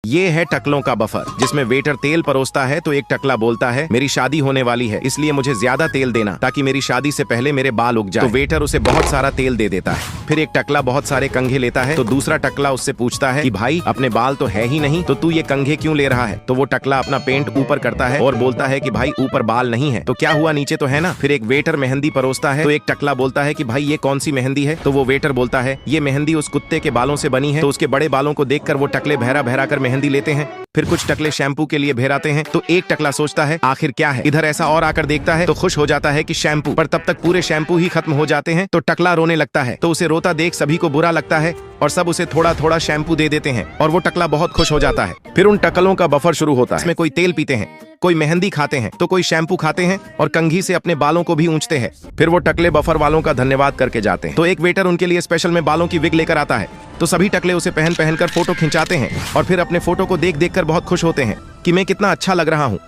ये है टकलों का बफर, जिसमें वेटर तेल परोसता है तो एक टकला बोलता है मेरी शादी होने वाली है इसलिए मुझे ज्यादा तेल देना ताकि मेरी शादी से पहले मेरे बाल उग जाए। तो वेटर उसे बहुत सारा तेल दे देता है। फिर एक टकला बहुत सारे कंघे लेता है तो दूसरा टकला उससे पूछता है कि भाई अपने बाल तो है ही नहीं तो तू ये कंघे क्यों ले रहा है। तो वो टकला अपना पेंट ऊपर करता है और बोलता है कि भाई ऊपर बाल नहीं है तो क्या हुआ नीचे तो है ना। फिर एक वेटर मेहंदी परोसता है तो एक टकला बोलता है कि भाई ये कौन सी मेहंदी है। तो वो वेटर बोलता है ये मेहंदी उस कुत्ते के बालों से बनी है। तो उसके बड़े बालों को देखकर वो टकले बहरा बहरा कर मेहंदी लेते हैं। फिर कुछ टकले शैम्पू के लिए बहराते हैं तो एक टकला सोचता है आखिर क्या है। इधर ऐसा और आकर देखता है तो खुश हो जाता है कि शैम्पू, पर तब तक पूरे शैम्पू ही खत्म हो जाते हैं। तो टकला रोने लगता है तो उसे रोता देख सभी को बुरा लगता है और सब उसे थोड़ा थोड़ा शैम्पू दे देते हैं और वो टकला बहुत खुश हो जाता है। फिर उन टकलों का बफर शुरू होता है। इसमें कोई तेल पीते हैं, कोई मेहंदी खाते हैं तो कोई शैम्पू खाते हैं और कंघी से अपने बालों को भी ऊंचते हैं। फिर वो टकले बफर वालों का धन्यवाद करके जाते हैं। तो एक वेटर उनके लिए स्पेशल में बालों की विग लेकर आता है तो सभी टकले उसे पहन पहन कर फोटो खिंचाते हैं और फिर अपने फोटो को देख देख कर बहुत खुश होते हैं कि मैं कितना अच्छा लग रहा हूँ।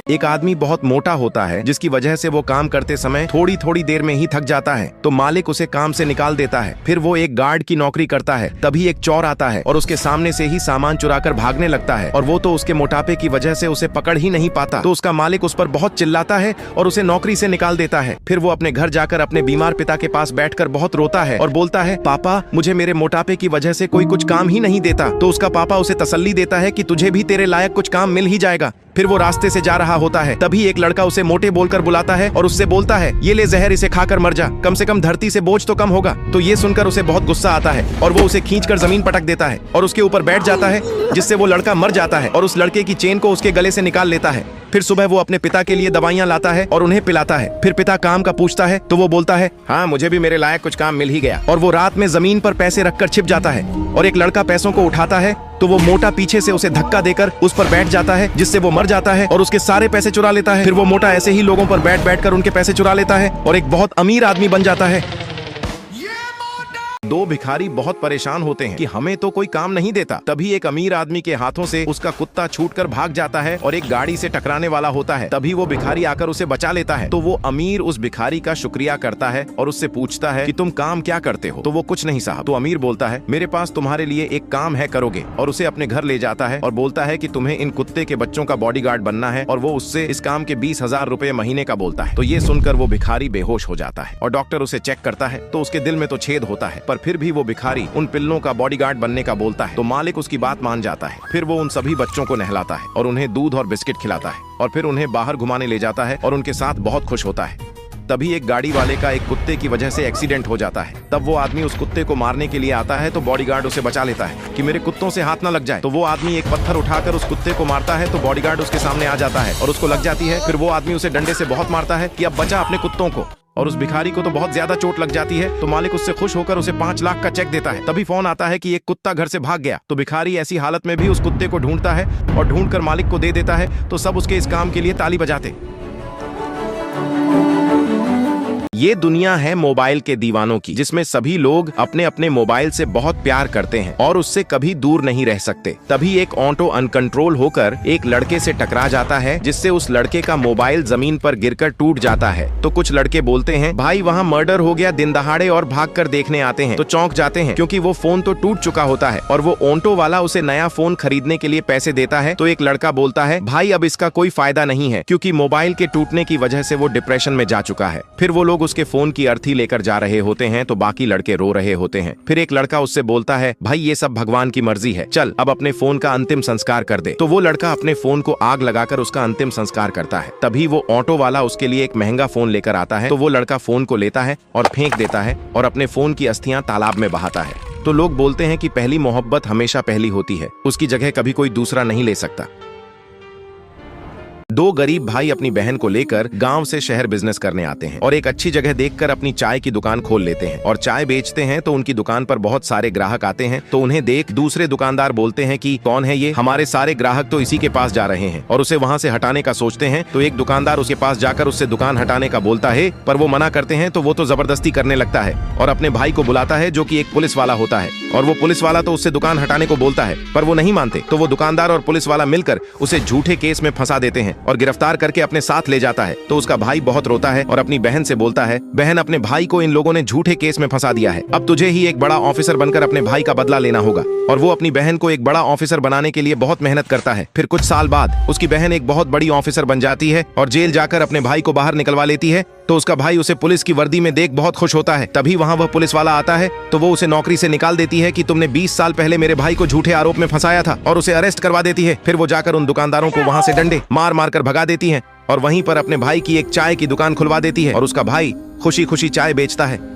एक आदमी बहुत मोटा होता है जिसकी वजह से वो काम करते समय थोड़ी थोड़ी देर में ही थक जाता है तो मालिक उसे काम से निकाल देता है। फिर वो एक गार्ड की नौकरी करता है तभी एक चोर आता है और उसके सामने से ही सामान चुराकर भागने लगता है और वो तो उसके मोटापे की वजह से उसे पकड़ ही नहीं पाता। तो उसका मालिक उस पर बहुत चिल्लाता है और उसे नौकरी से निकाल देता है। फिर वो अपने घर जाकर अपने बीमार पिता के पास बैठकर बहुत रोता है और बोलता है पापा मुझे मेरे मोटापे की वजह से कोई कुछ काम ही नहीं देता। तो उसका पापा उसे तसल्ली देता है कि तुझे भी तेरे लायक कुछ काम मिल ही जाएगा। फिर वो रास्ते से जा रहा होता है तभी एक लड़का उसे मोटे बोलकर बुलाता है और उससे बोलता है ये ले जहर, इसे खाकर मर जा, कम से कम धरती से बोझ तो कम होगा। तो ये सुनकर उसे बहुत गुस्सा आता है और वो उसे खींचकर जमीन पटक देता है और उसके ऊपर बैठ जाता है जिससे वो लड़का मर जाता है और उस लड़के की चेन को उसके गले से निकाल लेता है। फिर सुबह वो अपने पिता के लिए दवाइयां लाता है और उन्हें पिलाता है। फिर पिता काम का पूछता है तो वो बोलता है हाँ मुझे भी मेरे लायक कुछ काम मिल ही गया। और वो रात में जमीन पर पैसे रखकर छिप जाता है और एक लड़का पैसों को उठाता है तो वो मोटा पीछे से उसे धक्का देकर उस पर बैठ जाता है जिससे वो मर जाता है और उसके सारे पैसे चुरा लेता है। फिर वो मोटा ऐसे ही लोगों पर बैठ बैठ कर उनके पैसे चुरा लेता है और एक बहुत अमीर आदमी बन जाता है। दो भिखारी बहुत परेशान होते हैं कि हमें तो कोई काम नहीं देता। तभी एक अमीर आदमी के हाथों से उसका कुत्ता छूटकर भाग जाता है और एक गाड़ी से टकराने वाला होता है। तभी वो भिखारी आकर उसे बचा लेता है। तो वो अमीर उस भिखारी का शुक्रिया करता है और उससे पूछता है कि तुम काम क्या करते हो। तो वो कुछ नहीं साहब। तो अमीर बोलता है मेरे पास तुम्हारे लिए एक काम है, करोगे। और उसे अपने घर ले जाता है और बोलता है कि तुम्हें इन कुत्ते के बच्चों का बॉडीगार्ड बनना है और वो उससे इस काम के 20,000 रुपए महीने का बोलता है। तो ये सुनकर वो भिखारी बेहोश हो जाता है और डॉक्टर उसे चेक करता है तो उसके दिल में तो छेद होता है, पर फिर भी वो भिखारी उन पिल्लों का बॉडीगार्ड बनने का बोलता है। तो मालिक उसकी बात मान जाता है। फिर वो उन सभी बच्चों को नहलाता है और उन्हें दूध और बिस्किट खिलाता है और फिर उन्हें बाहर घुमाने ले जाता है और उनके साथ बहुत खुश होता है। तभी एक गाड़ी वाले का एक कुत्ते की वजह से एक्सीडेंट हो जाता है। तब वो आदमी उस कुत्ते को मारने के लिए आता है तो बॉडीगार्ड उसे बचा लेता है कि मेरे कुत्तों से हाथ ना लग जाए। तो वो आदमी एक पत्थर उठाकर उस कुत्ते को मारता है तो बॉडीगार्ड उसके सामने आ जाता है और उसको लग जाती है। फिर वो आदमी उसे डंडे से बहुत मारता है कि अब बचा अपने कुत्तों को। और उस भिखारी को तो बहुत ज्यादा चोट लग जाती है तो मालिक उससे खुश होकर उसे 5 लाख का चेक देता है। तभी फोन आता है कि एक कुत्ता घर से भाग गया। तो भिखारी ऐसी हालत में भी उस कुत्ते को ढूंढता है और ढूंढकर मालिक को दे देता है। तो सब उसके इस काम के लिए ताली बजाते। ये दुनिया है मोबाइल के दीवानों की, जिसमें सभी लोग अपने अपने मोबाइल से बहुत प्यार करते हैं और उससे कभी दूर नहीं रह सकते। तभी एक ऑटो अनकंट्रोल होकर एक लड़के से टकरा जाता है जिससे उस लड़के का मोबाइल जमीन पर गिरकर टूट जाता है। तो कुछ लड़के बोलते हैं भाई वहाँ मर्डर हो गया दिन दहाड़े और भागकर देखने आते हैं। तो चौंक जाते हैं क्योंकि वो फोन तो टूट चुका होता है और वो ऑटो वाला उसे नया फोन खरीदने के लिए पैसे देता है। तो एक लड़का बोलता है भाई अब इसका कोई फायदा नहीं है क्योंकि मोबाइल के टूटने की वजह से वो डिप्रेशन में जा चुका है। फिर वो लोग उसके फोन की अर्थी लेकर जा रहे होते हैं तो बाकी लड़के रो रहे होते हैं। फिर एक लड़का उससे बोलता है भाई ये सब भगवान की मर्जी है, चल अब अपने फोन का अंतिम संस्कार कर दे। तो वो लड़का अपने फोन को आग लगाकर उसका अंतिम संस्कार करता है। तभी वो ऑटो वाला उसके लिए एक महंगा फोन लेकर आता है। तो वो लड़का फोन को लेता है और फेंक देता है और अपने फोन की अस्थियां तालाब में बहाता है। तो लोग बोलते हैं कि पहली मोहब्बत हमेशा पहली होती है, उसकी जगह कभी कोई दूसरा नहीं ले सकता। दो गरीब भाई अपनी बहन को लेकर गांव से शहर बिजनेस करने आते हैं और एक अच्छी जगह देखकर अपनी चाय की दुकान खोल लेते हैं और चाय बेचते हैं। तो उनकी दुकान पर बहुत सारे ग्राहक आते हैं। तो उन्हें देख दूसरे दुकानदार बोलते हैं कि कौन है ये, हमारे सारे ग्राहक तो इसी के पास जा रहे हैं और उसे वहां से हटाने का सोचते हैं। तो एक दुकानदार उसके पास जाकर उससे दुकान हटाने का बोलता है, पर वो मना करते हैं। तो वो तो जबरदस्ती करने लगता है और अपने भाई को बुलाता है जो कि एक पुलिस वाला होता है और वो पुलिस वाला तो उससे दुकान हटाने को बोलता है, पर वो नहीं मानते। तो वो दुकानदार और पुलिस वाला मिलकर उसे झूठे केस में फंसा देते हैं और गिरफ्तार करके अपने साथ ले जाता है। तो उसका भाई बहुत रोता है और अपनी बहन से बोलता है, बहन अपने भाई को इन लोगों ने झूठे केस में फंसा दिया है, अब तुझे ही एक बड़ा ऑफिसर बनकर अपने भाई का बदला लेना होगा। और वो अपनी बहन को एक बड़ा ऑफिसर बनाने के लिए बहुत मेहनत करता है। फिर कुछ साल बाद उसकी बहन एक बहुत बड़ी ऑफिसर बन जाती है और जेल जाकर अपने भाई को बाहर निकलवा लेती है। तो उसका भाई उसे पुलिस की वर्दी में देख बहुत खुश होता है। तभी वहाँ वह पुलिस वाला आता है तो वो उसे नौकरी से निकाल देती है कि तुमने 20 साल पहले मेरे भाई को झूठे आरोप में फंसाया था, और उसे अरेस्ट करवा देती है। फिर वो जाकर उन दुकानदारों को वहाँ से डंडे मार मार कर भगा देती है और वहीं पर अपने भाई की एक चाय की दुकान खुलवा देती है और उसका भाई खुशी खुशी चाय बेचता है।